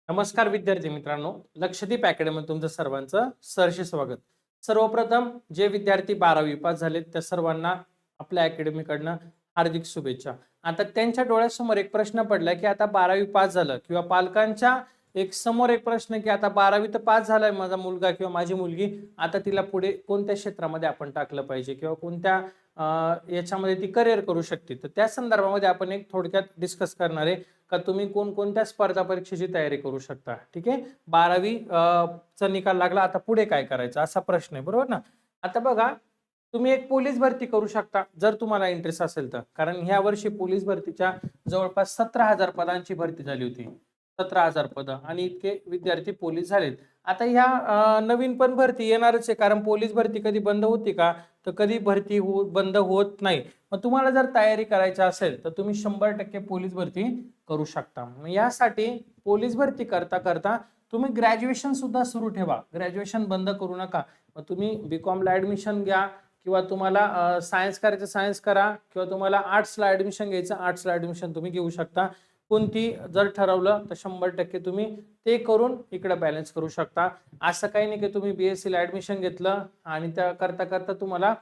नमस्कार विद्यार्थी मित्रांनो, लक्षदीप अकॅडमीमध्ये तुमचं सर्वांचं सहर्ष स्वागत. सर्वप्रथम जे विद्यार्थी 12वी पास झालेत त्या सर्वांना आपल्या अकॅडमीकडनं हार्दिक शुभेच्छा. आता त्यांच्या डोळ्यासमोर एक प्रश्न पडला की आता 12वी पास झालं किंवा पालकांच्या समोर एक प्रश्न की आता 12वी तर पास झालाय माझा मुलगा किंवा माझी मुलगी, आता तिला पुढे कोणत्या क्षेत्रामध्ये आपण टाकलं पाहिजे किंवा कोणत्या याच्यामध्ये ती करिअर करू शकते. तर त्या संदर्भामध्ये आपण एक थोडक्यात डिस्कस करणार आहे का तुम्ही कोणकोणत्या स्पर्धा परीक्षेची तयारी करू शकता. ठीक आहे, 12वी चा निकाल लागला, आता पुढे काय करायचं असा प्रश्न आहे, बरोबर ना. आता बघा, तुम्ही एक पोलीस भरती करू शकता जर तुम्हाला इंटरेस्ट असेल तर, कारण ह्या वर्षी पोलीस भरतीच्या जवळपास 17,000 पदांची भरती झाली होती. 17,000 पदं आणि इतके विद्यार्थी पोलीस झालेत. आता ह्या नवीन पण भरती येणारच आहे, कारण पोलीस भरती कधी बंद होती का, तर कधी भरती बंद होत नाही. मग तुम्हाला जर तयारी करायची असेल तर तुम्ही 100% पोलीस भरती करू शकता. मग यासाठी पोलीस भरती करता करता तुम्ही ग्रॅज्युएशन सुद्धा सुरू ठेवा, ग्रॅज्युएशन बंद करू नका. मग तुम्ही बीकॉमला ऍडमिशन घ्या किंवा तुम्हाला सायन्स करायचं सायन्स करा किंवा तुम्हाला आर्ट्सला ऍडमिशन घ्यायचं आर्ट्सला ऍडमिशन तुम्ही घेऊ शकता. कोणती जर ठरवलं तर 100% तुम्ही ते करून इकडे बॅलन्स करू शकता. असं काही नाही की तुम्ही BSc ला ऍडमिशन घेतलं आणि त्या करता करता तुम्हाला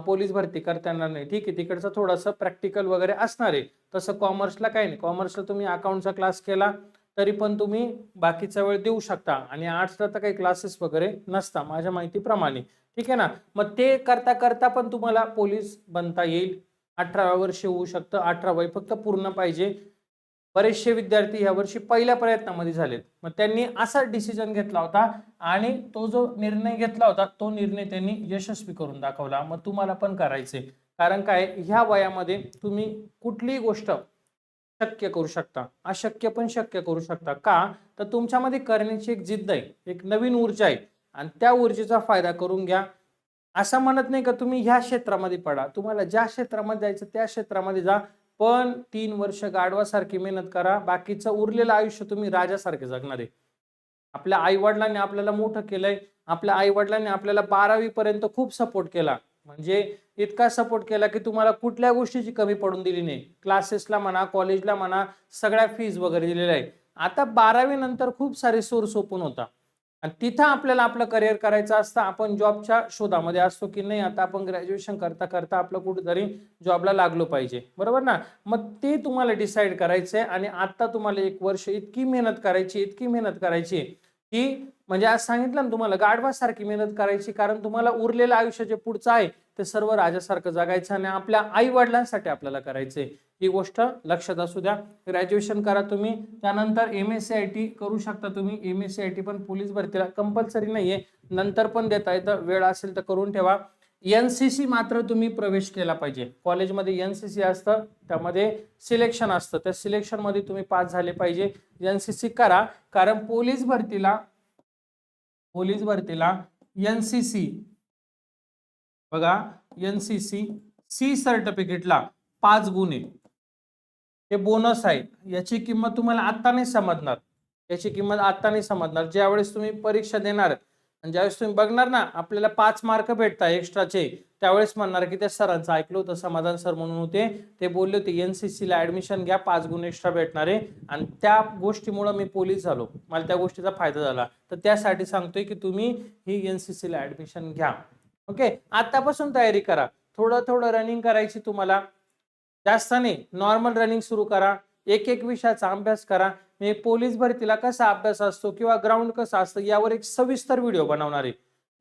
पोलीस भरती करता येणार नाही. ठीक आहे, तिकडचं थोडंसं प्रॅक्टिकल वगैरे असणार आहे. तसं कॉमर्सला काही नाही, कॉमर्सला तुम्ही अकाउंटचा क्लास केला तरी पण तुम्ही बाकीचा वेळ देऊ शकता आणि आर्ट्सला तर काही क्लासेस वगैरे नसता माझ्या माहितीप्रमाणे. ठीक आहे ना. मग ते करता करता पण तुम्हाला पोलीस बनता येईल. 18व्या वर्षी होऊ शकतं, 18 वय फक्त पूर्ण पाहिजे. बरेचसे विद्यार्थी या वर्षी पहिल्या प्रयत्नामध्ये झालेत. मग त्यांनी असा डिसिजन घेतला होता आणि तो जो निर्णय घेतला होता तो निर्णय त्यांनी यशस्वी करून दाखवला. मग तुम्हाला पण करायचे, कारण काय ह्या वयामध्ये तुम्ही कुठलीही गोष्ट शक्य करू शकता, अशक्य पण शक्य करू शकता. का तर तुमच्यामध्ये करण्याची एक जिद्द आहे, एक नवीन ऊर्जा आहे आणि त्या ऊर्जेचा फायदा करून घ्या. असं म्हणत नाही का तुम्ही ह्या क्षेत्रामध्ये पडा, तुम्हाला ज्या क्षेत्रामध्ये जायचं त्या क्षेत्रामध्ये जा, पण 3 वर्ष गाढवासारखी मेहनत करा. बाकीचं उरलेलं आयुष्य तुम्ही राजासारखे जगणार आहे. आपल्या आई वडिलांनी आपल्याला मोठं केलंय, आपल्या आई वडिलांनी आपल्याला 12वी पर्यंत खूप सपोर्ट केला, म्हणजे इतका सपोर्ट केला की तुम्हाला कुठल्या गोष्टीची कमी पडून दिली नाही. क्लासेसला म्हणा, कॉलेजला म्हणा, सगळ्या फीज वगैरे दिलेल्या आहे. आता 12वी नंतर खूप सारे सोर्स ओपन होता आणि तिथं आपल्याला आपलं करिअर करायचं असतं. आपण जॉबच्या शोधामध्ये असतो की नाही, आता आपण ग्रॅज्युएशन करता करता आपलं कुठेतरी जॉबला लागलो पाहिजे, बरोबर ना. मग ते तुम्हाला डिसाईड करायचंय आणि आता तुम्हाला 1 वर्ष इतकी मेहनत करायची, इतकी मेहनत करायची की म्हणजे आज सांगितलं ना तुम्हाला, गाढवासारखी मेहनत करायची, कारण तुम्हाला उरलेलं आयुष्य जे पुढचं आहे ते सर्व राजासारखं जगायचं आणि आपल्या आई वडिलांसाठी आपल्याला करायचंय. ही गोष्ट लक्षात असू द्या. ग्रॅज्युएशन करा तुम्ही, त्यानंतर MSc करू शकता तुम्ही. MSc पण पोलीस भरतीला कंपल्सरी नाहीये, नंतर पण देता येतं, वेळ असेल तर करून ठेवा. NCC मात्र तुम्ही प्रवेश केला पाहिजे. कॉलेजमध्ये NCC असतं, त्यामध्ये सिलेक्शन असतं, त्या सिलेक्शन मध्ये तुम्ही पास झाले पाहिजे. NCC करा, कारण पोलीस भरतीला NCC बघा, NCC C सर्टिफिकेटला 5 गुण आहे. हे बोनस आहे. याची किंमत तुम्हाला आत्ता नाही समजणार, याची किंमत आत्ता नाही समजणार. ज्यावेळेस तुम्ही परीक्षा देणार आणि ज्यावेळेस तुम्ही बघणार ना आपल्याला 5 मार्क भेटतात एक्स्ट्राचे, त्यावेळेस म्हणणार की त्या सरांचं ऐकलं होतं, समाधान सर म्हणून होते, ते बोलले होते NCC ला ऍडमिशन घ्या, 5 गुण एक्स्ट्रा भेटणार आहे. आणि त्या गोष्टीमुळे मी पोलीस झालो, मला त्या गोष्टीचा फायदा झाला. तर त्यासाठी सांगतोय की तुम्ही ही NCC ला ऍडमिशन घ्या. ओके, आतापासून तयारी करा. थोडं थोडं रनिंग करायची तुम्हाला, जास्त नाही, नॉर्मल रनिंग सुरू करा. एक एक विषयाचा अभ्यास करा. मी पोलीस भरतीला कसा अभ्यास असतो किंवा ग्राउंड कसं असतं यावर एक सविस्तर व्हिडिओ बनवणार आहे,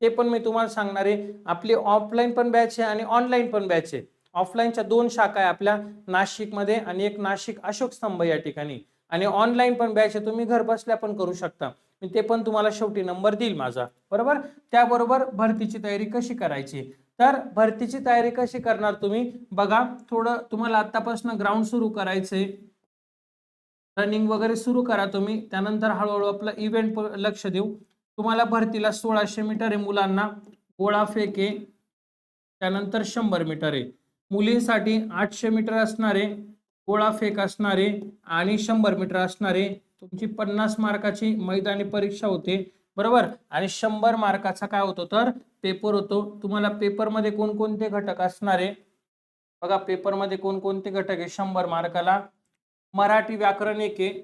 ते पण मी तुम्हाला सांगणार आहे. आपली ऑफलाईन पण बॅच आहे आणि ऑनलाईन पण बॅच आहे. ऑफलाईनच्या 2 शाखा आहे आपल्या, नाशिकमध्ये आणि एक नाशिक अशोक स्तंभ या ठिकाणी, आणि ऑनलाईन पण बॅच आहे, तुम्ही घर बसल्या पण करू शकता. मी ते पण तुम्हाला शेवटी नंबर देईल माझा, बरोबर. त्याबरोबर भरतीची तयारी कशी करायची, तर भरतीची तयारी कशी करणार तुम्ही बघा. थोडं तुम्हाला आतापासून ग्राउंड सुरू करायचंय, रनिंग वगैरे सुरू करा तुम्ही. त्यानंतर हळूहळू आपलं इव्हेंट लक्ष देऊ. तुम्हाला भरतीला 1600 मीटर आहे मुलांना, गोळा फेक आहे, त्यानंतर 100 मीटर आहे. मुलींसाठी 800 मीटर असणारे, गोळा फेक असणारे आणि 100 मीटर असणारे. तुमची 50 मार्काची मैदानी परीक्षा होते, बरोबर. आणि 100 मार्काचा काय होतो तर पेपर होतो. तुम्हाला पेपरमध्ये कोणकोणते घटक असणारे बघा, पेपरमध्ये कोणकोणते घटक आहे 100 मार्काला. मराठी व्याकरण एक आहे,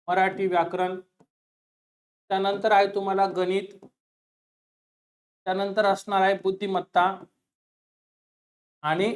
मराठी व्याकरण, त्यानंतर आहे तुम्हाला गणित, त्यानंतर असणार आहे बुद्धिमत्ता आणि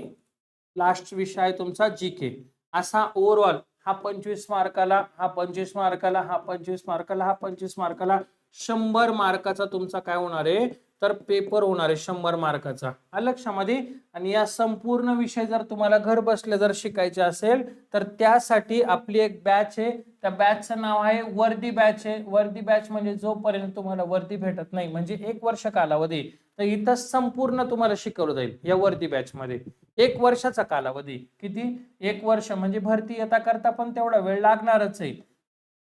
लास्ट विषय आहे तुमचा जीके. असा ओव्हरऑल हा 25 मार्काला, हा 25 मार्काला, हा 25 मार्काला, हा 25 मार्काला 100 मार्काचा तुमचा काय होणार आहे तर पेपर होणार आहे 100 मार्काचा. लक्षामध्ये. आणि या संपूर्ण विषय जर तुम्हाला घर बसल्या जर शिकायचे असेल तर त्यासाठी आपली एक बॅच आहे. त्या बॅचचं नाव आहे वर्दी बॅच आहे. वर्दी बॅच म्हणजे जोपर्यंत तुम्हाला वर्दी भेटत नाही म्हणजे 1 वर्ष कालावधी, तर इथं संपूर्ण तुम्हाला शिकवलं जाईल या वर्दी बॅच मध्ये. 1 वर्षाचा कालावधी. किती? 1 वर्ष म्हणजे भरती येता करता पण तेवढा वेळ लागणारच आहे.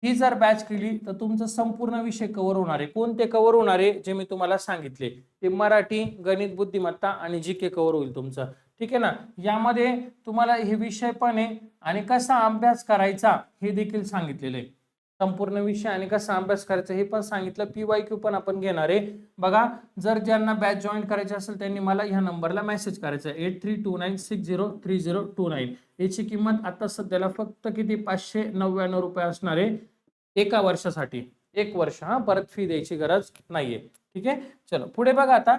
ही जर बॅच केली तर तुमचं संपूर्ण विषय कव्हर होणार आहे. कोणते कव्हर होणार आहे जे मी तुम्हाला सांगितले ते मराठी, गणित, बुद्धिमत्ता आणि जीके कव्हर होईल तुमचं. ठीक आहे ना. यामध्ये तुम्हाला हे विषय पण आहे आणि कसा अभ्यास करायचा हे देखील सांगितलेलं आहे. संपूर्ण विषय आणि कसा अभ्यास करायचा हे पण सांगितलं. PYQ पण आपण घेणार आहे. बघा, जर ज्यांना बॅच जॉईन करायची असेल त्यांनी मला ह्या नंबरला मेसेज करायचा 8329603029. याची किंमत आता सध्याला फक्त किती 599 रुपये असणार आहे एका वर्षासाठी. 1 वर्ष. हा, परत फी द्यायची गरज नाहीये. ठीक आहे. चलो पुढे बघा. आता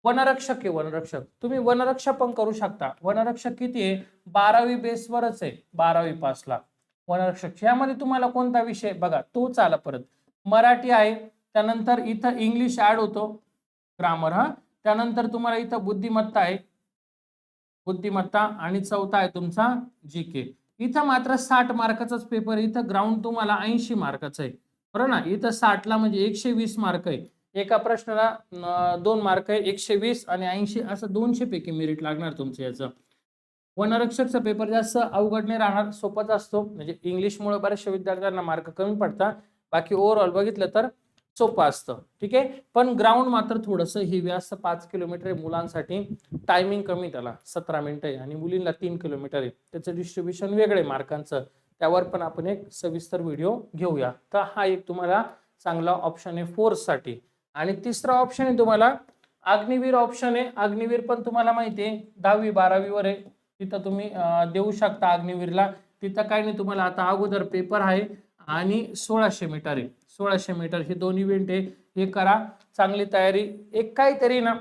वनरक्षक आहे. वनरक्षक तुम्ही वनरक्षक पण करू शकता. वनरक्षक किती आहे 12वी बेसवरच आहे. 12वी पासला वनरक्षक. यामध्ये तुम्हाला कोणता विषय बघा तोच आला परत. मराठी आहे, त्यानंतर इथं इंग्लिश ऍड होतो, ग्रामर. हा, त्यानंतर तुम्हाला इथं बुद्धिमत्ता आहे, बुद्धिमत्ता, आणि चौथा आहे तुमचा जीके. इथं मात्र 60 मार्काचाच पेपर. इथं ग्राउंड तुम्हाला 80 मार्काचा आहे. बरोबर ना. इथं 60 ला म्हणजे 120 मार्क आहे. एका प्रश्नाला 2 मार्क आहे. 120 आणि 80 असं 200 पैकी मेरिट लागणार तुमचं याचं. वनरक्षकचा पेपर जास्त अवघड नाही राहणार, सोपाच असतो. म्हणजे इंग्लिशमुळे बऱ्याचशा विद्यार्थ्यांना मार्क कमी पडतात. बाकी ओव्हरऑल बघितलं तर सोपं असतं. ठीक आहे. पण ग्राउंड मात्र थोडंसं हेवी असतं. 5 किलोमीटर मुलांसाठी. टायमिंग कमी त्याला 17 मिनिटं आहे आणि मुलींना 3 किलोमीटर आहे. त्याचं डिस्ट्रीब्युशन वेगळं आहे मार्कांचं. त्यावर पण आपण एक सविस्तर व्हिडिओ घेऊया. तर हा एक तुम्हाला चांगला ऑप्शन आहे फोर्ससाठी. आणि तिसरा ऑप्शन आहे तुम्हाला अग्निवीर ऑप्शन आहे. अग्निवीर पण तुम्हाला माहिती आहे 10वी 12वी वर आहे. तिथं तुम्ही देऊ शकता अग्निवीरला. तिथं काही नाही, तुम्हाला आता अगोदर पेपर आहे आणि 1600 मीटर आहे. 1600 मीटर हे 2 इव्हेंट आहे. हे करा, चांगली तयारी. एक काहीतरी ना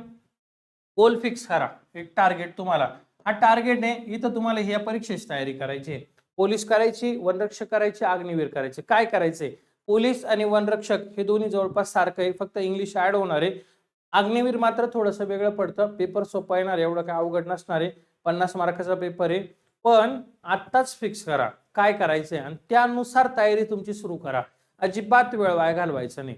गोल फिक्स करा, एक टार्गेट तुम्हाला. हा टार्गेट आहे. इथं तुम्हाला ह्या परीक्षेची तयारी करायची आहे. पोलीस करायची, वनरक्षक करायची, अग्निवीर करायचे. काय करायचंय, पोलीस आणि वनरक्षक हे दोन्ही जवळपास सारखं आहे, फक्त इंग्लिश ऍड होणार आहे. अग्निवीर मात्र थोडंसं वेगळं पडतं. पेपर सोपा येणार, एवढं काय अवघड नसणार आहे. 50 मार्काचा पेपर आहे. पण आत्ताच फिक्स करा काय करायचंय आणि त्यानुसार तयारी तुमची सुरू करा. अजिबात वेळ वाया घालवायचा नाही.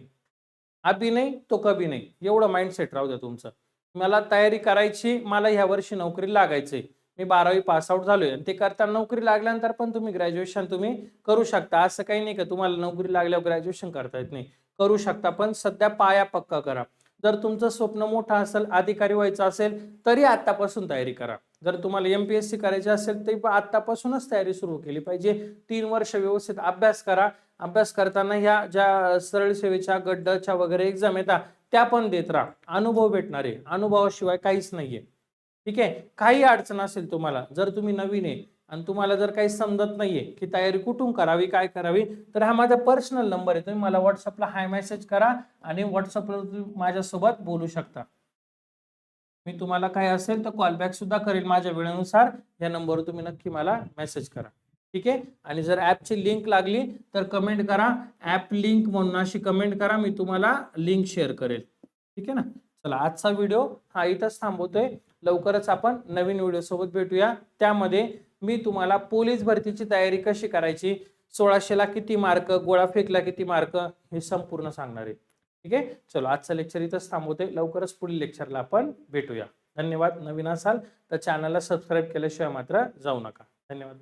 अभि नाही तो कभी नाही, एवढं माइंडसेट राहू द्या तुमचं. मला तयारी करायची, मला ह्या वर्षी नोकरी लागायचंय. मी 12वी पास आउट झालोय आणि ते करताना नोकरी लागल्यानंतर पण तुम्ही ग्रॅज्युएशन तुम्ही करू शकता. असं काही नाही का तुम्हाला नोकरी लागल्यावर ग्रॅज्युएशन करता येत नाही, करू शकता. पण सध्या पाया पक्का करा. जर तुमचं स्वप्न मोठं असेल, अधिकारी व्हायचं असेल, तरी आतापासून तयारी करा. जर तुम्हाला MPSC करायची असेल तरी आतापासूनच तयारी सुरू केली पाहिजे. 3 वर्ष व्यवस्थित अभ्यास करा. अभ्यास करताना ह्या ज्या सरळ सेवेच्या, गड्डच्या वगैरे एक्झाम येतात त्या पण देत राहा. अनुभव भेटणार आहे, अनुभवाशिवाय काहीच नाहीये. ठीक आहे. काही अडचण असेल तुम्हाला, जर तुम्ही नवीन आहे आणि तुम्हाला जर काही समजत नाहीये की तयारी कुठून करावी, काय करावी, तर हा माझा पर्सनल नंबर आहे. तुम्ही मला व्हॉट्सअपला हाय मेसेज करा आणि व्हॉट्सअपला माझ्यासोबत बोलू शकता. मी तुम्हाला काय असेल तर कॉल बॅक सुद्धा करेल माझ्या वेळेनुसार. या नंबरवर तुम्ही नक्की मला मेसेज करा. ठीक आहे. आणि जर ॲपची लिंक लागली तर कमेंट करा, ॲप लिंक म्हणून अशी कमेंट करा, मी तुम्हाला लिंक शेअर करेल. ठीक आहे ना. चला, आजचा व्हिडिओ हा इथंच थांबवतोय. लवकरच आपण नवीन व्हिडिओ सोबत भेटूया. त्यामध्ये मी तुम्हाला पोलीस भरतीची तयारी कशी करायची, 1600ला किती मार्क, गोळा फेकला किती मार्क, हे संपूर्ण सांगणार आहे. ठीक आहे. चलो, आजचं लेक्चर इथंच थांबवतोय. लवकरच पुढील लेक्चरला आपण भेटूया. धन्यवाद. नवीन असाल तर चॅनलला सबस्क्राईब केल्याशिवाय मात्र जाऊ नका. धन्यवाद.